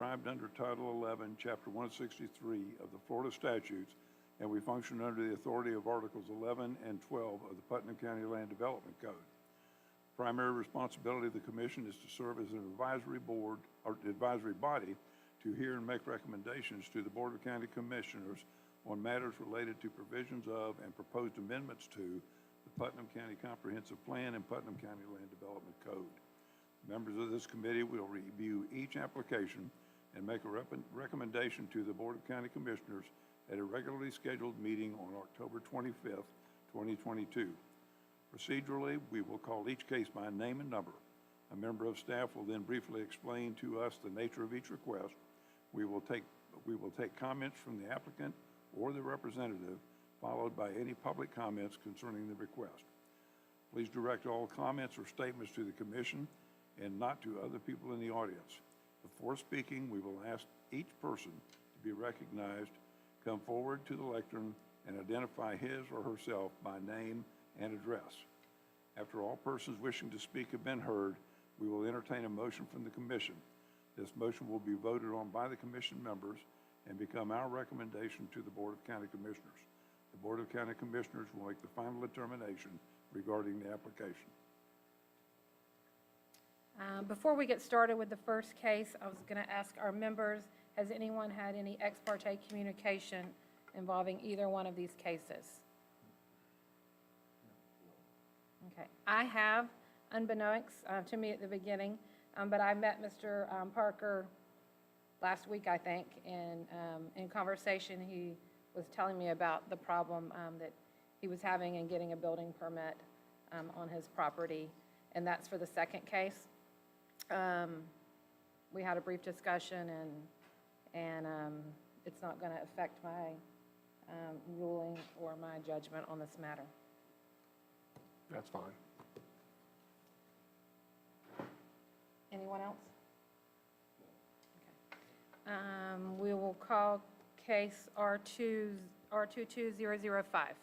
described under Title 11, Chapter 163 of the Florida statutes, and we function under the authority of Articles 11 and 12 of the Putnam County Land Development Code. Primary responsibility of the Commission is to serve as an advisory board or advisory body to hear and make recommendations to the Board of County Commissioners on matters related to provisions of and proposed amendments to the Putnam County Comprehensive Plan and Putnam County Land Development Code. Members of this committee will review each application and make a recommendation to the Board of County Commissioners at a regularly scheduled meeting on October 25th, 2022. Procedurally, we will call each case by name and number. A member of staff will then briefly explain to us the nature of each request. We will take comments from the applicant or the representative, followed by any public comments concerning the request. Please direct all comments or statements to the Commission and not to other people in the audience. Before speaking, we will ask each person to be recognized, come forward to the lectern, and identify his or herself by name and address. After all persons wishing to speak have been heard, we will entertain a motion from the Commission. This motion will be voted on by the Commission members and become our recommendation to the Board of County Commissioners. The Board of County Commissioners will make the final determination regarding the application. Before we get started with the first case, I was going to ask our members, has anyone had any ex parte communication involving either one of these cases? Okay. I have, unbeknownst to me at the beginning, but I met Mr. Parker last week, I think, and in conversation he was telling me about the problem that he was having in getting a building permit on his property, and that's for the second case. We had a brief discussion, and it's not going to affect my ruling or my judgment on this matter. That's fine. Anyone else? Okay. We will call case R22005.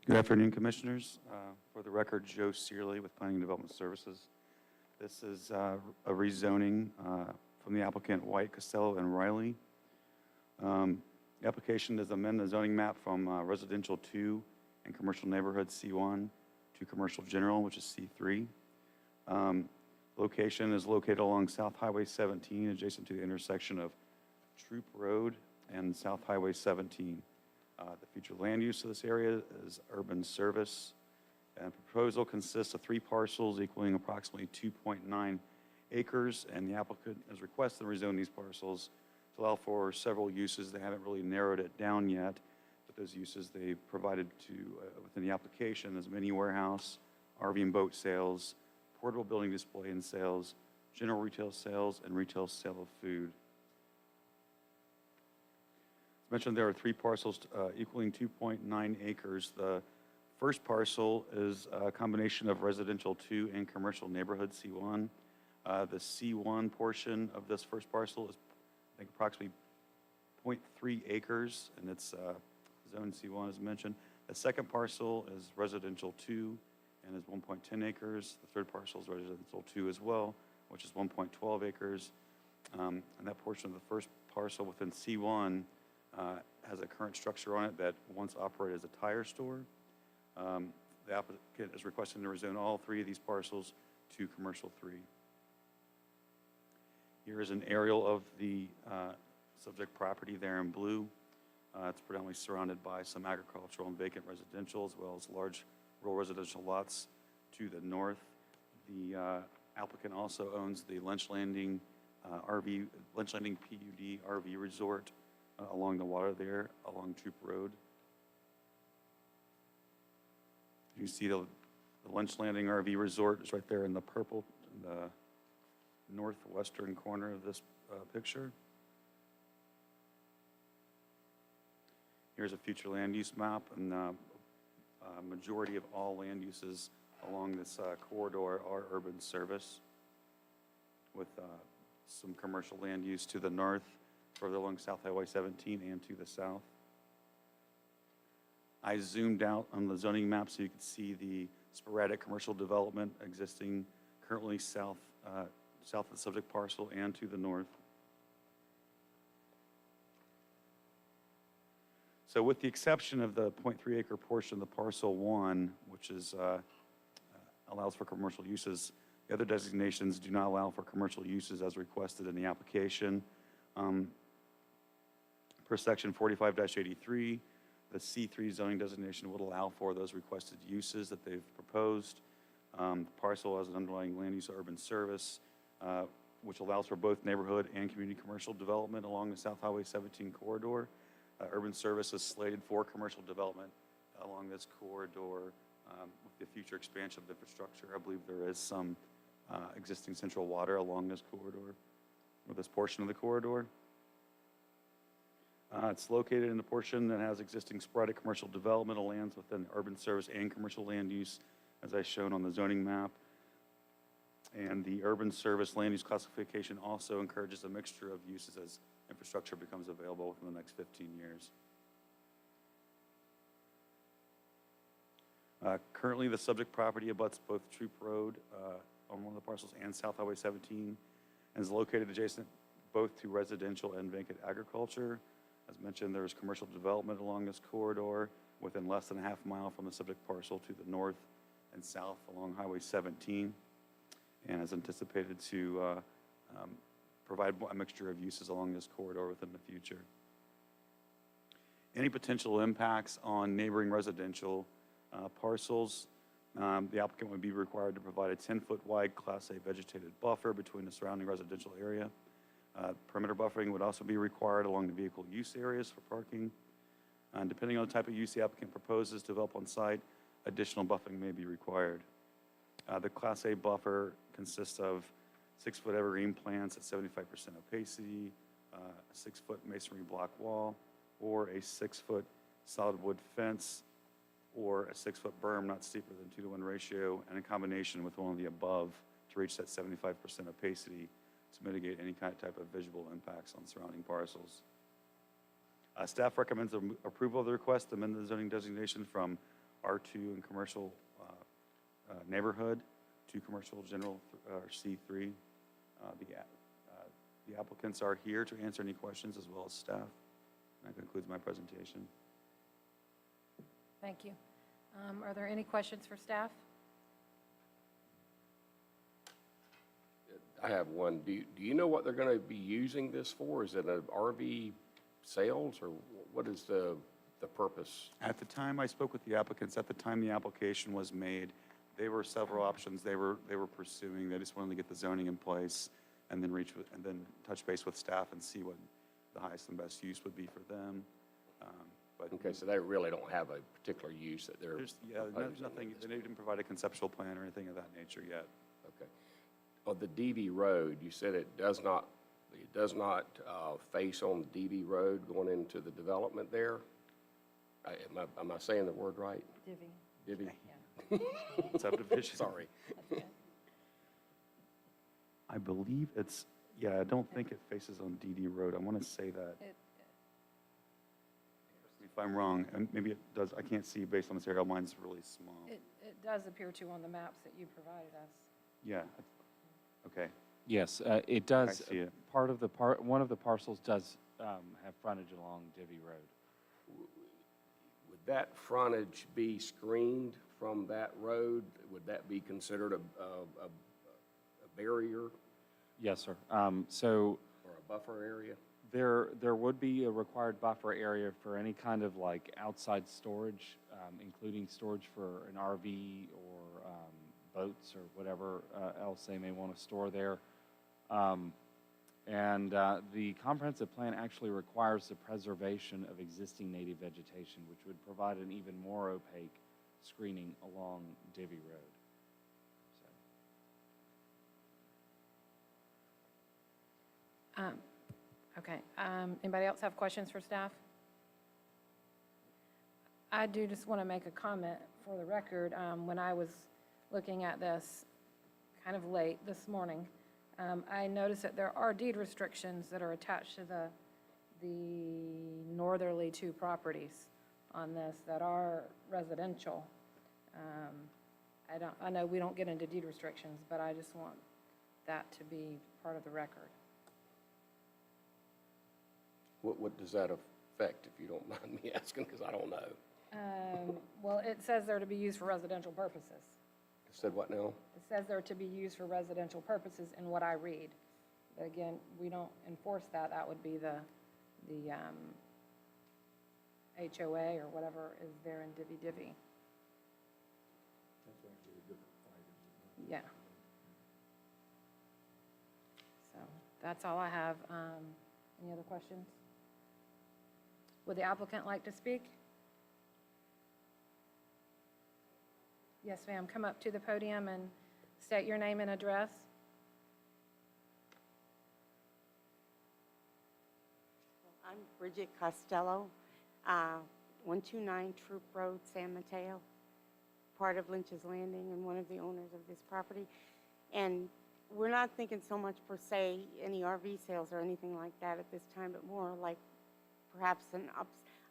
Good afternoon, Commissioners. For the record, Joe Searley with Planning and Development Services. This is a rezoning from the applicant White, Costello, and Riley. The application is amend the zoning map from residential 2 and commercial neighborhood C1 to commercial general, which is C3. Location is located along South Highway 17, adjacent to the intersection of Troop Road and South Highway 17. The future land use of this area is urban service. And proposal consists of 3 parcels equaling approximately 2.9 acres, and the applicant has requested to rezone these parcels to allow for several uses. They haven't really narrowed it down yet, but those uses they provided to within the application is mini warehouse, RV and boat sales, portable building display and sales, general retail sales, and retail sale of food. As mentioned, there are 3 parcels equaling 2.9 acres. The first parcel is a combination of residential 2 and commercial neighborhood C1. The C1 portion of this first parcel is, I think, approximately 0.3 acres, and it's zone C1 as mentioned. The second parcel is residential 2 and is 1.10 acres. The third parcel is residential 2 as well, which is 1.12 acres. And that portion of the first parcel within C1 has a current structure on it that once operated as a tire store. The applicant is requesting to rezone all 3 of these parcels to commercial 3. Here is an aerial of the subject property there in blue. It's predominantly surrounded by some agricultural and vacant residential, as well as large rural residential lots to the north. The applicant also owns the Lynch Landing PUD RV resort along the water there, along Troop Road. You see the Lynch Landing RV resort is right there in the purple, in the northwestern corner of this picture. Here's a future land use map, and majority of all land uses along this corridor are urban service, with some commercial land use to the north, further along South Highway 17 and to the south. I zoomed out on the zoning map so you could see the sporadic commercial development existing currently south south of the subject parcel and to the north. So with the exception of the 0.3 acre portion of the parcel 1, which is, allows for commercial uses, the other designations do not allow for commercial uses as requested in the application. Per section 45-83, the C3 zoning designation would allow for those requested uses that they've proposed. The parcel has an underlying land use urban service, which allows for both neighborhood and community commercial development along the South Highway 17 corridor. Urban service is slated for commercial development along this corridor with the future expansion of infrastructure. I believe there is some existing central water along this corridor, or this portion of the corridor. It's located in a portion that has existing sporadic commercial developmental lands within urban service and commercial land use, as I shown on the zoning map. And the urban service land use classification also encourages a mixture of uses as infrastructure becomes available within the next 15 years. Currently, the subject property abuts both Troop Road on one of the parcels and South Highway 17 and is located adjacent both to residential and vacant agriculture. As mentioned, there is commercial development along this corridor within less than a half mile from the subject parcel to the north and south along Highway 17, and is anticipated to provide a mixture of uses along this corridor within the future. Any potential impacts on neighboring residential parcels, the applicant would be required to provide a 10-foot wide Class A vegetated buffer between the surrounding residential area. Perimeter buffering would also be required along the vehicle use areas for parking. Depending on the type of use the applicant proposes to develop on site, additional buffering may be required. The Class A buffer consists of 6-foot evergreen plants at 75% opacity, a 6-foot masonry block wall, or a 6-foot solid wood fence, or a 6-foot berm not steeper than 2-to-1 ratio, and a combination with one of the above to reach that 75% opacity to mitigate any type of visual impacts on surrounding parcels. Staff recommends approval of the request to amend the zoning designation from R2 and commercial neighborhood to commercial general or C3. The applicants are here to answer any questions as well as staff. That concludes my presentation. Thank you. Are there any questions for staff? I have one. Do you know what they're going to be using this for? Is it an RV sales, or what is the purpose? At the time I spoke with the applicants, at the time the application was made, there were several options they were pursuing. They just wanted to get the zoning in place and then touch base with staff and see what the highest and best use would be for them. Okay, so they really don't have a particular use that they're proposing Nothing. at this They didn't provide a conceptual plan or anything of that nature yet. Okay. On the DV Road, you said it does not face on the DV Road going into the development there? Am I saying the word right? Divvy. Divvy? Subdivision. Sorry. I believe it's, I don't think it faces on DD Road. I want to say that. If I'm wrong, and maybe it does, I can't see based on this aerial, mine's really small. It does appear to on the maps that you provided us. Yeah, okay. Yes, it does. I see it. One of the parcels does have frontage along Divvy Road. Would that frontage be screened from that road? Would that be considered a barrier Yes, sir. So or a buffer area? there would be a required buffer area for any kind of like outside storage, including storage for an RV or boats or whatever else they may want to store there. The comprehensive plan actually requires the preservation of existing native vegetation, which would provide an even more opaque screening along Divvy Road. Okay. Anybody else have questions for staff? I do just want to make a comment for the record. When I was looking at this kind of late this morning, I noticed that there are deed restrictions that are attached to the northerly two properties on this that are residential. I know we don't get into deed restrictions, but I just want that to be part of the record. What does that affect, if you don't mind me asking, because I don't know? Well, it says they're to be used for residential purposes. It said what now? It says they're to be used for residential purposes in what I read. But again, we don't enforce that. That would be the HOA or whatever is there in Divvy Divvy. Yeah. So that's all I have. Any other questions? Would the applicant like to speak? Yes, ma'am. Come up to the podium and state your name and address. I'm Bridget Costello, 129 Troop Road, San Mateo, part of Lynch's Landing and one of the owners of this property. And we're not thinking so much per se any RV sales or anything like that at this time, but more like perhaps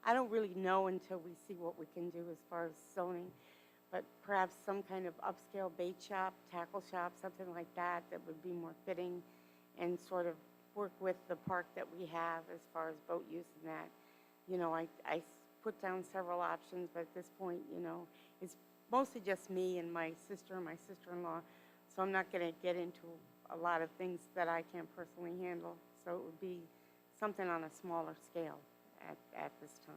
I don't really know until we see what we can do as far as zoning, but perhaps some kind of upscale bait shop, tackle shop, something like that, that would be more fitting and sort of work with the park that we have as far as boat use and that. You know, I put down several options, but at this point, you know, it's mostly just me and my sister and my sister-in-law, so I'm not going to get into a lot of things that I can't personally handle. So it would be something on a smaller scale at this time.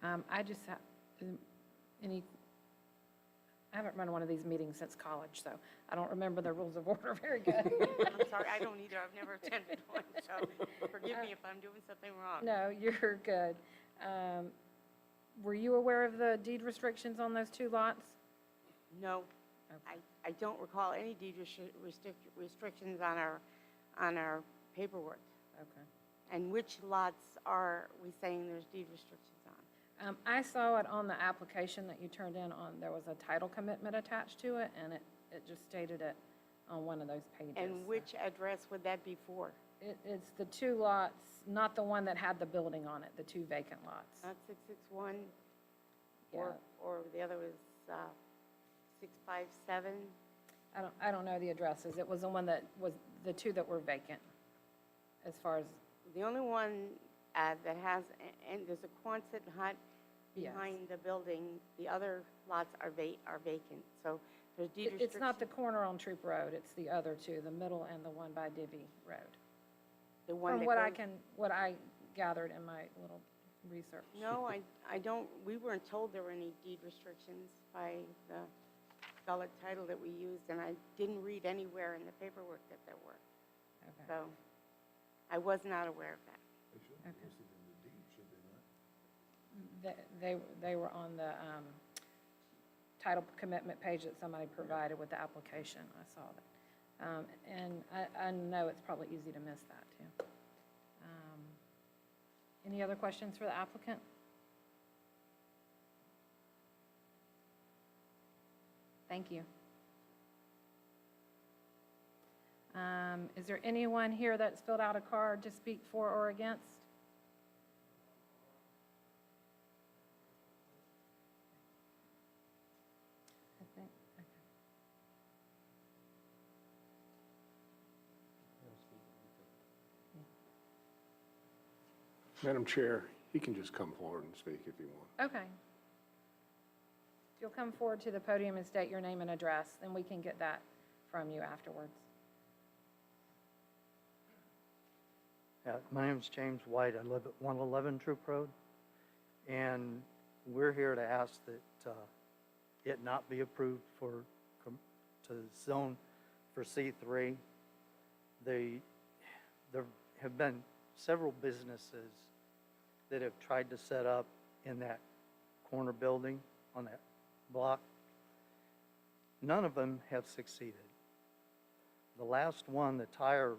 Okay. I just have, I haven't run one of these meetings since college, so I don't remember the rules of order very good. I'm sorry, I don't either. I've never attended one, so forgive me if I'm doing something wrong. No, you're good. Were you aware of the deed restrictions on those two lots? No, Okay. I don't recall any deed restrictions on our paperwork. Okay. And which lots are we saying there's deed restrictions on? I saw it on the application that you turned in on, there was a title commitment attached to it, and it just stated it on one of those pages. And which address would that be for? It's the two lots, not the one that had the building on it, the two vacant lots. Not 661, Yeah. or the other was 657? I don't know the addresses. It was the one that was, the two that were vacant, as far as, The only one that has, and there's a Quonset hut Yes. behind the building. The other lots are vacant, so there's deed restrictions. it's not the corner on Troop Road, it's the other two, the middle and the one by Divvy Road. The one From that what I gathered in my little research. No, I don't, we weren't told there were any deed restrictions by the solid title that we used, and I didn't read anywhere in the paperwork that there were. Okay. So I was not aware of that. They were on the title commitment page that somebody provided with the application. I saw that. And I know it's probably easy to miss that, too. Any other questions for the applicant? Thank you. Is there anyone here that's filled out a card to speak for or against? I think, okay. Madam Chair, he can just come forward and speak if you want. Okay. If you'll come forward to the podium and state your name and address, then we can get that from you afterwards. My name's James White. I live at 111 Troop Road, and we're here to ask that it not be approved to zone for C3. There have been several businesses that have tried to set up in that corner building on that block. None of them have succeeded. The last one, the tire,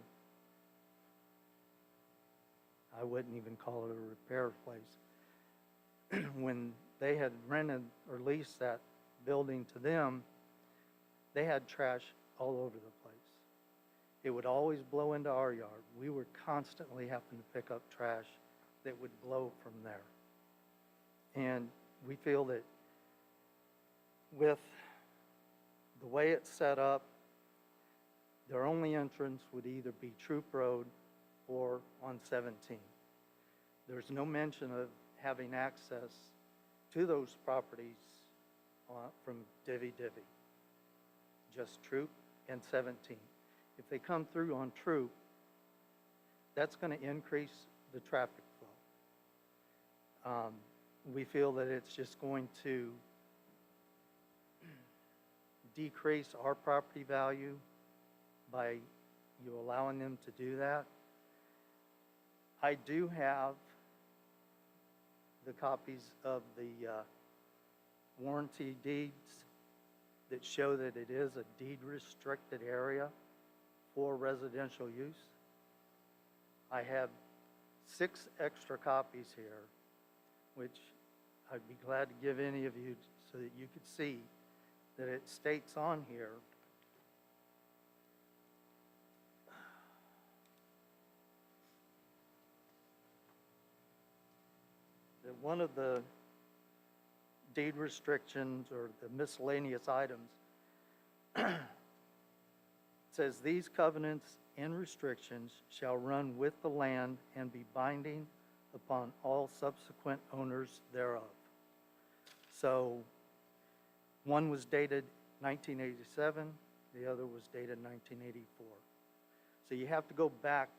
I wouldn't even call it a repair place. When they had rented or leased that building to them, they had trash all over the place. It would always blow into our yard. We were constantly having to pick up trash that would blow from there. And we feel that with the way it's set up Their only entrance would either be Troop Road or on 17. There's no mention of having access to those properties from Divvy, just Troop and 17. If they come through on Troop, that's going to increase the traffic flow. We feel that it's just going to decrease our property value by you allowing them to do that. I do have the copies of the warranty deeds that show that it is a deed-restricted area for residential use. I have 6 extra copies here, which I'd be glad to give any of you so that you could see that it states on here that one of the deed restrictions or the miscellaneous items says these covenants and restrictions shall run with the land and be binding upon all subsequent owners thereof. So one was dated 1987, the other was dated 1984. So you have to go back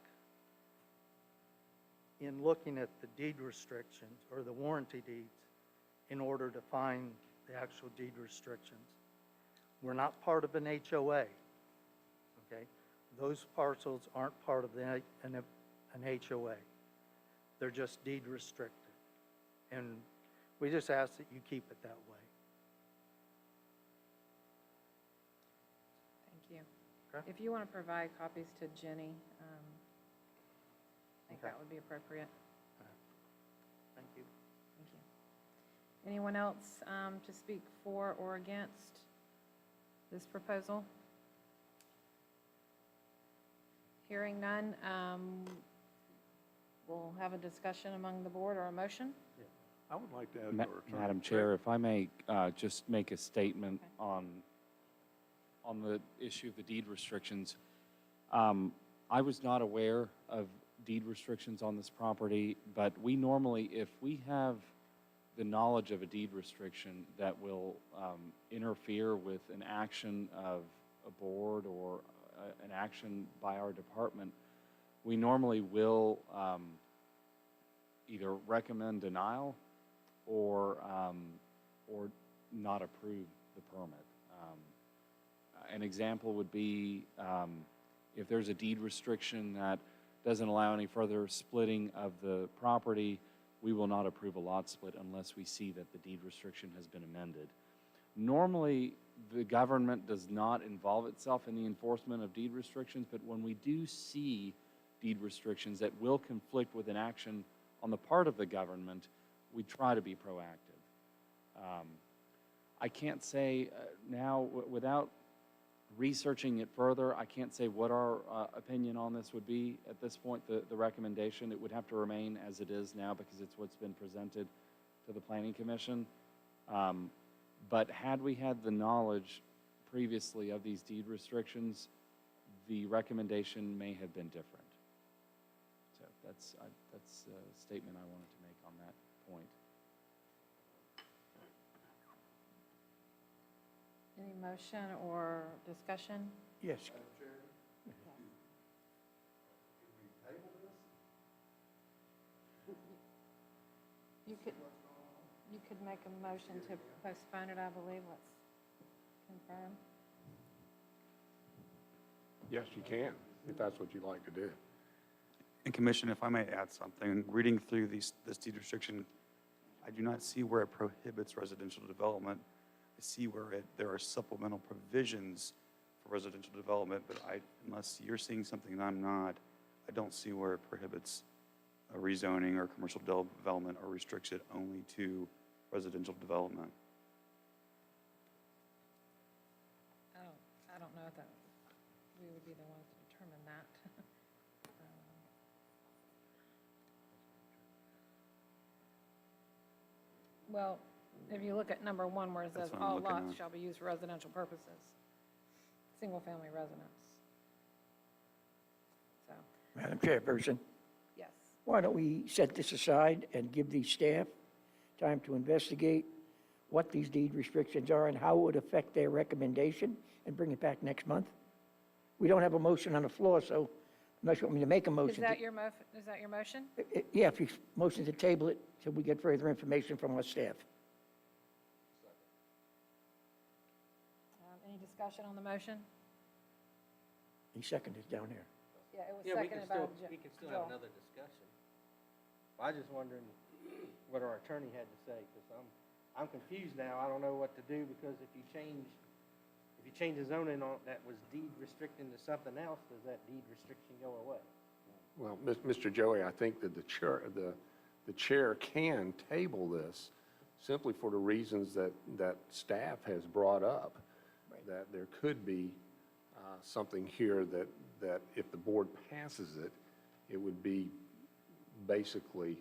in looking at the deed restrictions or the warranty deeds in order to find the actual deed restrictions. We're not part of an HOA, okay? Those parcels aren't part of an HOA. They're just deed restricted. And we just ask that you keep it that way. Thank you. Okay. If you want to provide copies to Jenny, I think Okay. that would be appropriate. Thank you. Thank you. Anyone else to speak for or against this proposal? Hearing none, we'll have a discussion among the board or a motion. I would like to add to our attorney. Madam Chair, if I may just make a statement on the issue of the deed restrictions. I was not aware of deed restrictions on this property, but we normally, if we have the knowledge of a deed restriction that will interfere with an action of a board or an action by our department, we normally will either recommend denial or not approve the permit. An example would be if there's a deed restriction that doesn't allow any further splitting of the property, we will not approve a lot split unless we see that the deed restriction has been amended. Normally, the government does not involve itself in the enforcement of deed restrictions, but when we do see deed restrictions that will conflict with an action on the part of the government, we try to be proactive. I can't say now, without researching it further, I can't say what our opinion on this would be at this point, the recommendation. It would have to remain as it is now because it's what's been presented to the Planning Commission. But had we had the knowledge previously of these deed restrictions, the recommendation may have been different. So that's a statement I wanted to make on that point. Any motion or discussion? Yes. You could make a motion to postpone it, I believe. Let's confirm. Yes, you can, if that's what you'd like to do. And Commission, if I may add something, reading through this deed restriction, I do not see where it prohibits residential development. I see where there are supplemental provisions for residential development, but unless you're seeing something and I'm not, I don't see where it prohibits a rezoning or commercial development or restricts it only to residential development. I don't know if we would be the ones to determine that. Well, if you look at number 1 where it says That's what I'm all looking lots at. shall be used for residential purposes, single-family residence. Madam Chairperson, Yes. why don't we set this aside and give the staff time to investigate what these deed restrictions are and how it would affect their recommendation, and bring it back next month? We don't have a motion on the floor, so unless you want me to make a Is motion. that your is that your motion? Yeah, if you motion to table it till we get further information from our staff. Any discussion on the motion? The second is down here. Yeah, it was Yeah, we can seconded by still, we can still have Joel. another discussion. I was just wondering what our attorney had to say, because I'm confused now. I don't know what to do, because if you change the zoning on, that was deed restricting to something else, does that deed restriction go away? Well, Mr. Joey, I think that the chair can table this simply for the reasons that staff has brought up, that there could be something here that if the board passes it, it would be basically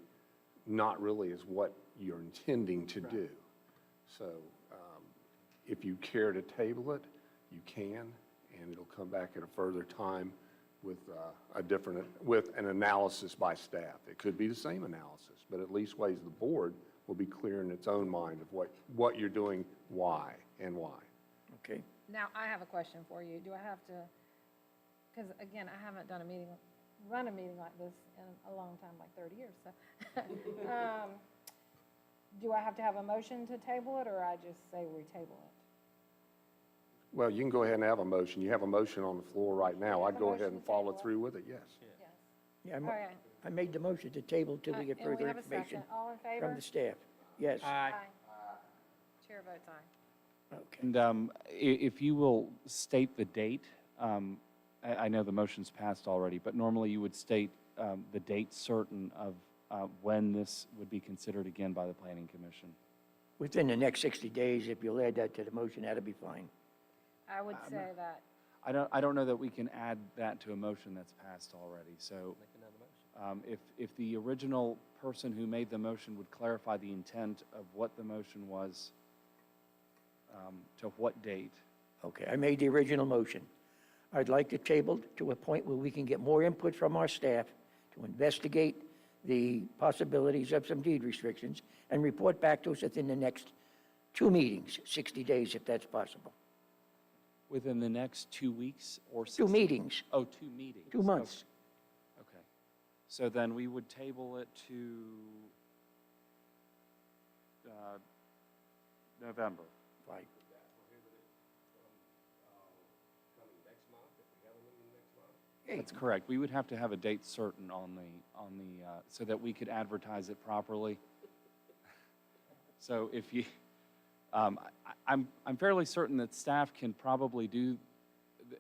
not really as what you're intending to do. So if you care to table it, you can, and it'll come back at a further time with with an analysis by staff. It could be the same analysis, but at least ways the board will be clear in its own mind of what you're doing, why, and why. Okay? Now, I have a question for you. Do I have to, because again, I haven't run a meeting like this in a long time, like 30 years, so. Do I have to have a motion to table it, or I just say we table it? Well, you can go ahead and have a motion. You have a motion on the floor right now. I'd Have a go ahead motion and to follow table it? through with it, yes. Yes. Yeah, All right. I made the motion to table till we get And we further have a information second. All in favor? from the staff. Yes. Aye. Chair votes aye. Okay. And if you will state the date, I know the motion's passed already, but normally you would state the date certain of when this would be considered again by the Planning Commission. Within the next 60 days, if you'll add that to the motion, that'd be fine. I would say that, I don't know that we can add that to a motion that's passed already, so Make another motion. if the original person who made the motion would clarify the intent of what the motion was, to what date. Okay, I made the original motion. I'd like to table to a point where we can get more input from our staff to investigate the possibilities of some deed restrictions and report back to us within the next 2 meetings, 60 days if that's possible. Within the next 2 weeks or 2 meetings, Oh, 2 meetings. 2 months. Okay. So then we would table it to November. Fine. That's correct. We would have to have a date certain on the, so that we could advertise it properly. So if you, I'm fairly certain that staff can probably do,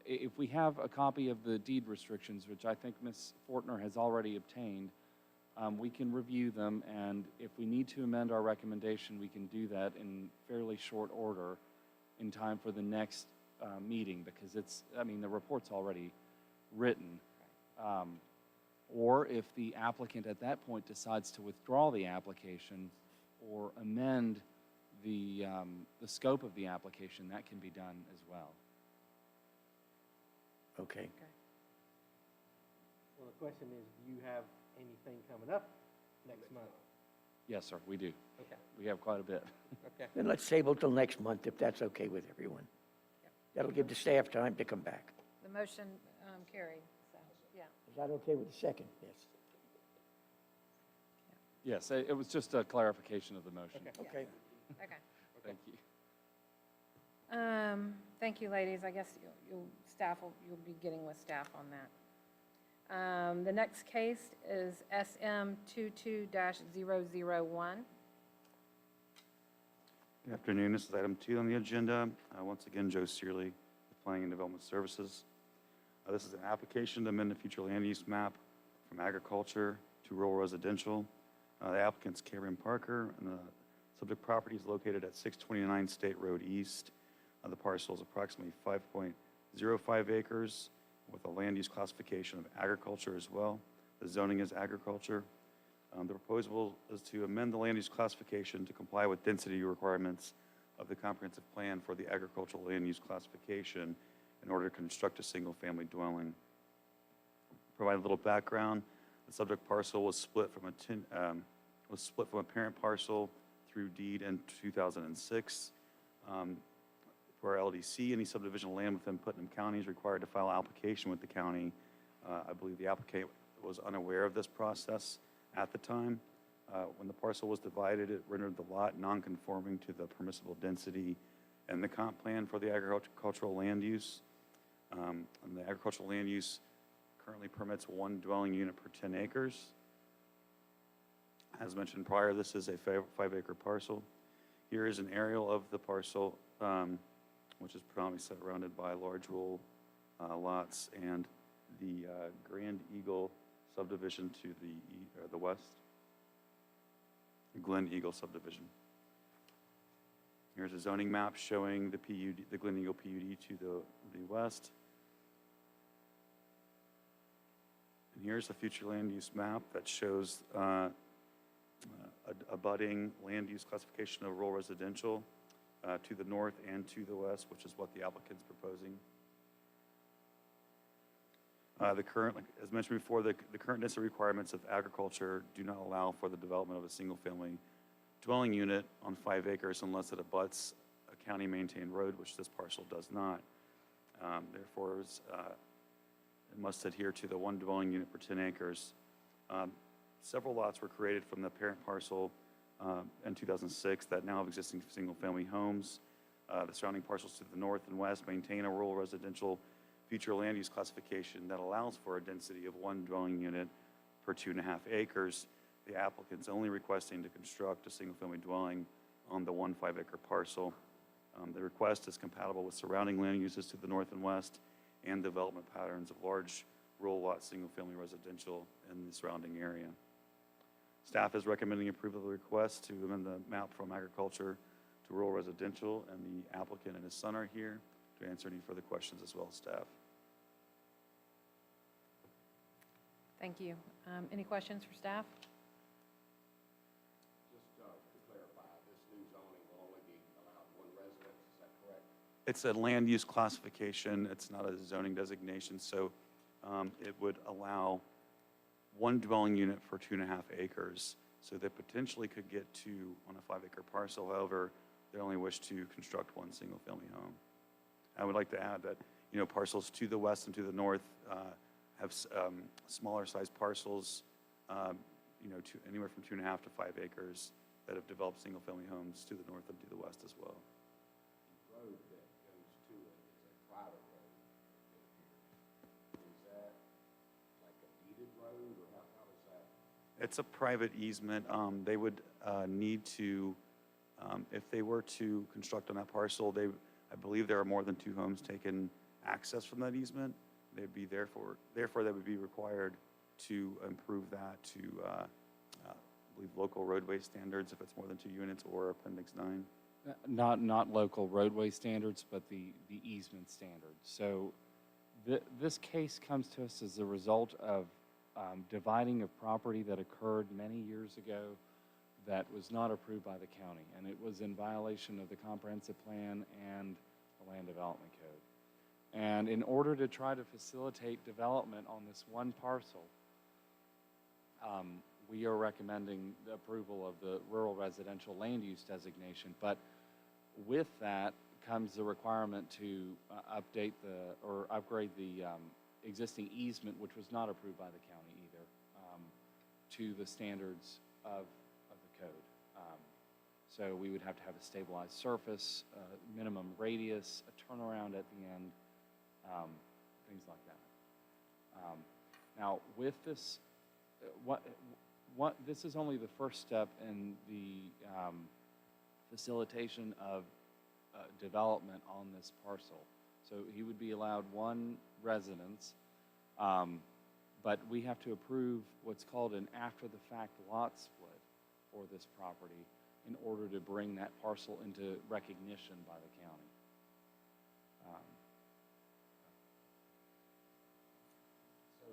if we have a copy of the deed restrictions, which I think Ms. Fortner has already obtained, we can review them, and if we need to amend our recommendation, we can do that in fairly short order in time for the next meeting, because the report's already written. Or if the applicant at that point decides to withdraw the application or amend the scope of the application, that can be done as well. Okay. Well, the question is, do you have anything coming up next month? Yes, sir, we do. Okay, We have quite a bit. okay. Then let's table till next month if that's okay with everyone. That'll give the staff time to come back. the motion carried, so, yeah. Is that okay with the second? Yes. Yes, it was just a clarification of the motion. Okay. Okay. Okay. Thank you. Thank you, ladies. I guess you'll be getting with staff on that. The next case is SM 22-001. Good afternoon. This is item 2 on the agenda. Once again, Joe Searley with Planning and Development Services. This is an application to amend the future land use map from agriculture to rural residential. The applicant's Karen Parker, and the subject property is located at 629 State Road East. The parcel is approximately 5.05 acres with a land use classification of agriculture as well. The zoning is agriculture. The proposal is to amend the land use classification to comply with density requirements of the comprehensive plan for the agricultural land use classification in order to construct a single-family dwelling. provide a little background, the subject parcel was split from a parent parcel through deed in 2006. For LDC, any subdivision of land within Putnam County is required to file an application with the county. I believe the applicant was unaware of this process at the time. When the parcel was divided, it rendered the lot non-conforming to the permissible density and the comp plan for the agricultural land use. And the agricultural land use currently permits 1 dwelling unit per 10 acres. As mentioned prior, this is a 5-acre parcel. Here is an aerial of the parcel, which is predominantly surrounded by large rural lots, and the Grand Eagle subdivision to the west. Glen Eagle subdivision. Here's a zoning map showing the PUD, the Glen Eagle PUD to the west. And here's the future land use map that shows abutting land use classification of rural residential to the north and to the west, which is what the applicant's proposing. As mentioned before, the current density requirements of agriculture do not allow for the development of a single-family dwelling unit on 5 acres unless it abuts a county-maintained road, which this parcel does not. Therefore, it must adhere to the 1 dwelling unit per 10 acres. Several lots were created from the parent parcel in 2006 that now have existing single-family homes. The surrounding parcels to the north and west maintain a rural residential future land use classification that allows for a density of 1 dwelling unit per 2.5 acres. The applicant's only requesting to construct a single-family dwelling on the 1 5-acre parcel. The request is compatible with surrounding land uses to the north and west and development patterns of large rural lot single-family residential in the surrounding area. Staff is recommending approval of the request to amend the map from agriculture to rural residential, and the applicant and his son are here to answer any further questions as well as staff. Thank you. Any questions for staff? Just to clarify, this new zoning will only be allowed 1 residence, is that correct? It's a land use classification. It's not a zoning designation, so it would allow 1 dwelling unit for 2.5 acres. So they potentially could get 2 on a 5-acre parcel. However, they only wish to construct 1 single-family home. I would like to add that, parcels to the west and to the north have smaller sized parcels, anywhere from 2.5 to 5 acres that have developed single-family homes to the north and to the west as well. The road that goes to it is a private road, it appears. Is that like a deeded road, or how does that? It's a private easement. They would need to, if they were to construct on that parcel, I believe there are more than 2 homes taken access from that easement. They'd be therefore they would be required to improve that to, I believe, local roadway standards if it's more than 2 units, or Appendix 9. Not local roadway standards, but the easement standards. So this case comes to us as a result of dividing of property that occurred many years ago that was not approved by the county, and it was in violation of the comprehensive plan and the land development code. And in order to try to facilitate development on this 1 parcel, we are recommending the approval of the rural residential land use designation. But with that comes the requirement to update or upgrade the existing easement, which was not approved by the county either, to the standards of the code. So we would have to have a stabilized surface, minimum radius, a turnaround at the end, things like that. Now, with this, this is only the first step in the facilitation of development on this parcel. So he would be allowed 1 residence, but we have to approve what's called an after-the-fact lot split for this property in order to bring that parcel into recognition by the county. So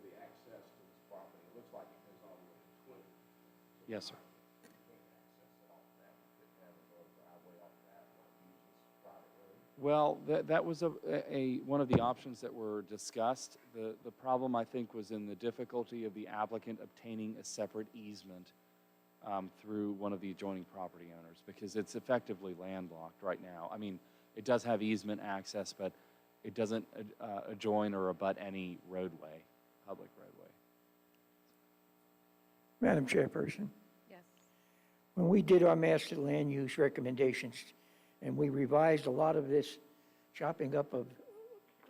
the access to this property, it looks like it goes all the way to 20. Yes, sir. You can't access it off that. You couldn't have a road driveway off that, not use this private road. Well, that was one of the options that were discussed. The problem, I think, was in the difficulty of the applicant obtaining a separate easement through one of the adjoining property owners, because it's effectively landlocked right now. I mean, it does have easement access, but it doesn't adjoin or abut any roadway, public roadway. Madam Chairperson, Yes. when we did our master land use recommendations, and we revised a lot of this chopping up of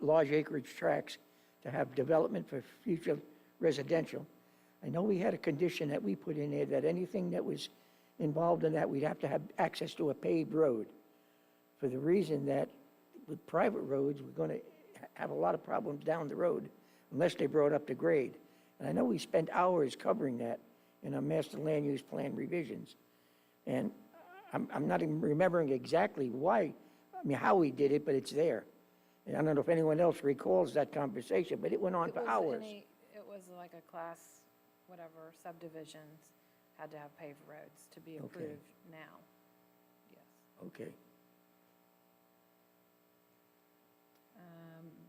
large acreage tracts to have development for future residential, I know we had a condition that we put in there that anything that was involved in that, we'd have to have access to a paved road, for the reason that with private roads, we're going to have a lot of problems down the road unless they brought up the grade. And I know we spent hours covering that in our master land use plan revisions. And I'm not even remembering exactly why, I mean, how we did it, but it's there. And I don't know if anyone else recalls that conversation, but it went on It for was hours. it was like a class, whatever, subdivisions had to have paved roads to be Okay. approved now. Yes. Okay.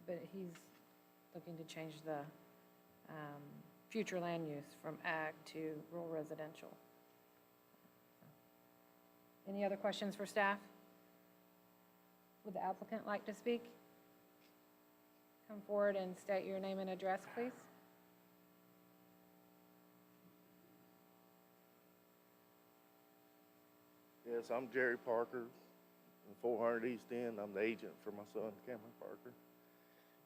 But he's looking to change the future land use from ag to rural residential. Any other questions for staff? Would the applicant like to speak? Come forward and state your name and address, please. Yes, I'm Jerry Parker, in 400 East End. I'm the agent for my son, Cameron Parker.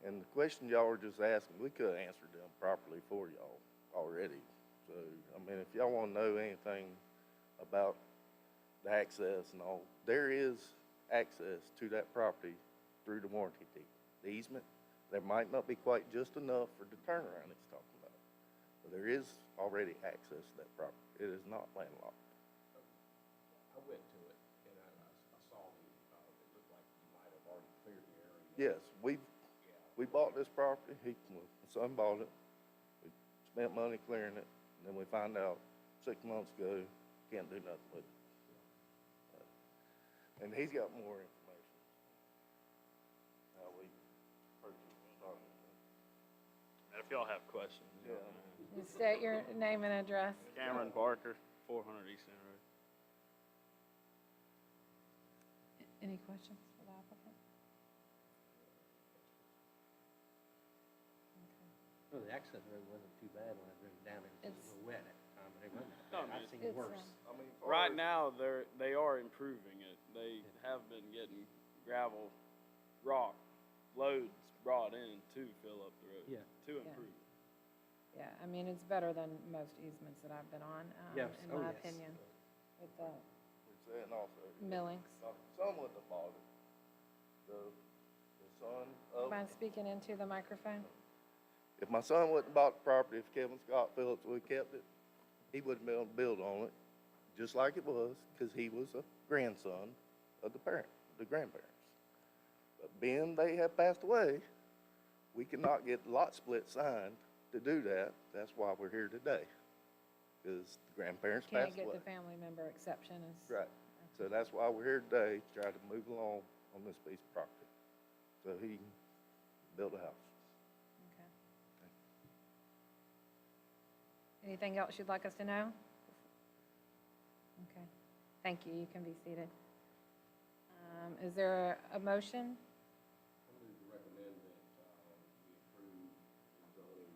And the question y'all were just asking, we could have answered them properly for y'all already. So, I mean, if y'all want to know anything about the access and all, there is access to that property through the warranty deed. The easement, there might not be quite just enough for the turnaround he's talking about. But there is already access to that property. It is not landlocked. I went to it, and I saw it looked like you might have already cleared the area. Yes, we bought this property, my son bought it, we spent money clearing it, and then we find out 6 months ago, can't do nothing with it. And he's got more information. How we purchased the property. And if y'all have questions. Yeah. You state your name and address. Cameron Parker, 400 East End Road. Any questions for the applicant? Well, the access road wasn't too bad when I drove down it. It was a It's- little wet at the time, but it wasn't that No, bad. man, I've seen it's, worse. I mean, Right now, they are improving it. They have been getting gravel, rock, loads brought in to fill up the road. Yeah. To improve it. Yeah, I mean, it's better than most easements that I've been on, Yes. in Oh, my yes. opinion, with the we're saying also, millings. my son wouldn't have bought it. The son of, Mind speaking into the microphone? if my son wouldn't have bought the property, if Kevin Scott Phillips would have kept it, he wouldn't be able to build on it, just like it was, because he was a grandson of the grandparents. But being they have passed away, we cannot get the lot split signed to do that. That's why we're here today, because the grandparents Can't passed get away. the family member exception is. Right. So that's why we're here today, to try to move along on this piece of property, so he can build a house. Okay. Anything else you'd like us to know? Okay, thank you, you can be seated. Is there a motion? I move to recommend that we approve the zoning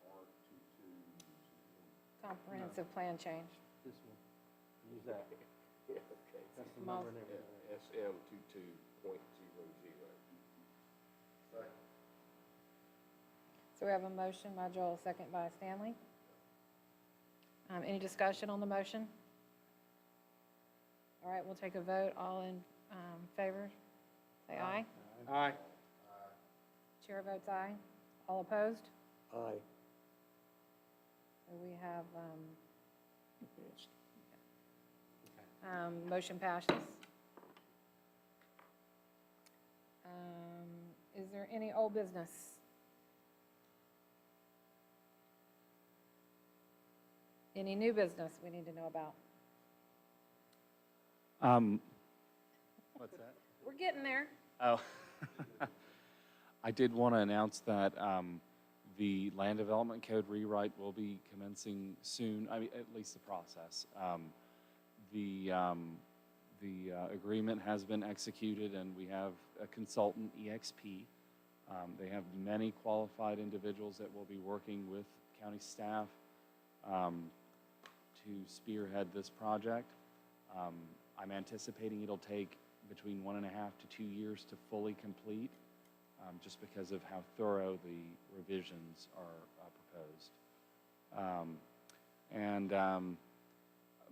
R22. Comprehensive plan change. This one, use that. Yeah, okay. That's the Mouth. number and everything. SM 22.00. So we have a motion by Joel, second by Stanley. Any discussion on the motion? All right, we'll take a vote. All in favor, say aye. Aye. Chair votes aye. All opposed? Aye. So we have, motion passes. Is there any old business? Any new business we need to know about? What's that? We're getting there. Oh. I did want to announce that the Land Development Code rewrite will be commencing soon, I mean, at least the process. The agreement has been executed, and we have a consultant, EXP. They have many qualified individuals that will be working with county staff to spearhead this project. I'm anticipating it'll take between 1.5 to 2 years to fully complete, just because of how thorough the revisions are proposed.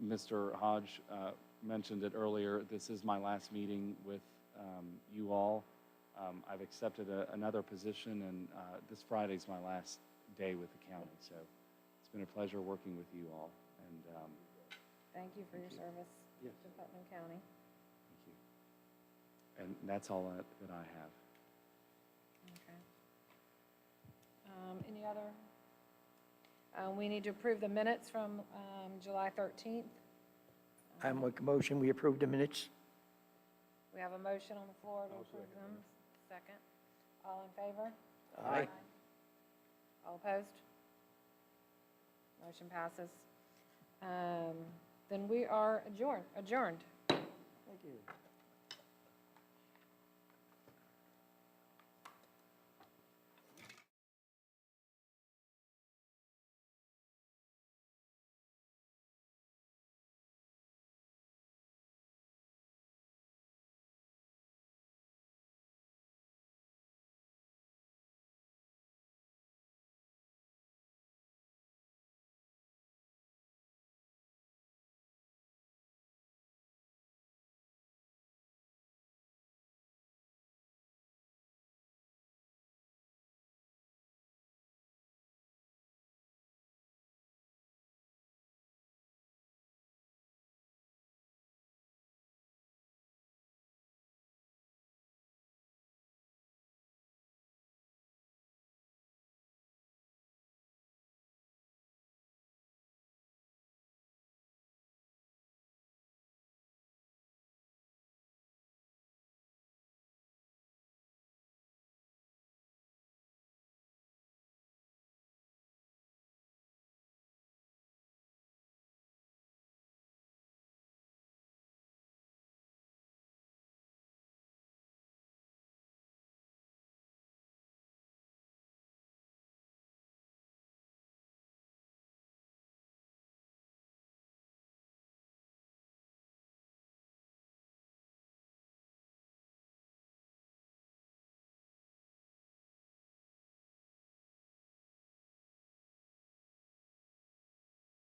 Mr. Hodge mentioned it earlier, this is my last meeting with you all. I've accepted another position, and this Friday's my last day with the county, so it's been a pleasure working with you all. And Thank you for your service Yes. to Putnam County. thank you. And that's all that I have. Okay. Any other? We need to approve the minutes from July 13th. I make a motion, we approve the minutes. We have a motion on the floor to approve them. Second. All in favor? Aye. All opposed? Motion passes. Then we are adjourned. Thank you.